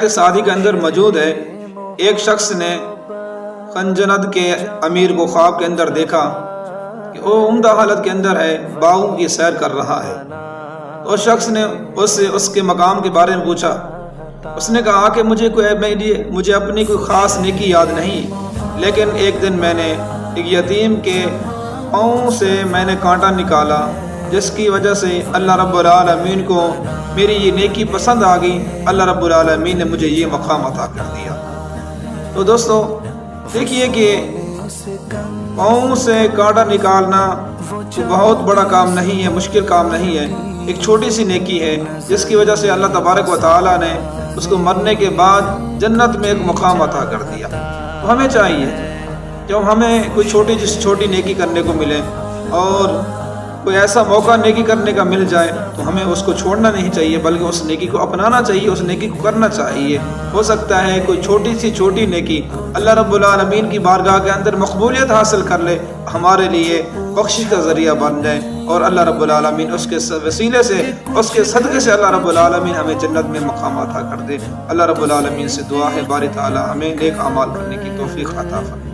حیات سعدی کے اندر موجود ہے، ایک شخص نے خنجند کے امیر کو خواب کے اندر دیکھا کہ وہ عمدہ حالت کے اندر ہے، باغوں کی سیر کر رہا ہے۔ تو اس شخص نے اس کے مقام کے بارے میں پوچھا۔ اس نے کہا کہ مجھے اپنی کوئی خاص نیکی یاد نہیں، لیکن ایک دن میں نے ایک یتیم کے پاؤں سے میں نے کانٹا نکالا، جس کی وجہ سے اللہ رب العالمین کو میری یہ نیکی پسند آ گئی، اللہ رب العالمین نے مجھے یہ مقام عطا کر دیا۔ تو دوستو دیکھیے کہ پاؤں سے کانٹا نکالنا بہت بڑا کام نہیں ہے، مشکل کام نہیں ہے، ایک چھوٹی سی نیکی ہے جس کی وجہ سے اللہ تبارک و تعالیٰ نے اس کو مرنے کے بعد جنت میں ایک مقام عطا کر دیا۔ تو ہمیں چاہیے جب ہمیں کوئی چھوٹی نیکی کرنے کو ملے اور کوئی ایسا موقع نیکی کرنے کا مل جائے تو ہمیں اس کو چھوڑنا نہیں چاہیے، بلکہ اس نیکی کو اپنانا چاہیے، اس نیکی کو کرنا چاہیے۔ ہو سکتا ہے کوئی چھوٹی نیکی اللہ رب العالمین کی بارگاہ کے اندر مقبولیت حاصل کر لے، ہمارے لیے بخشش کا ذریعہ بن جائے، اور اللہ رب العالمین اس کے وسیلے سے، اس کے صدقے سے اللہ رب العالمین ہمیں جنت میں مقام عطا کر دے۔ اللہ رب العالمین سے دعا ہے باری تعالی ہمیں نیک اعمال کرنے کی توفیق عطا فرمائے۔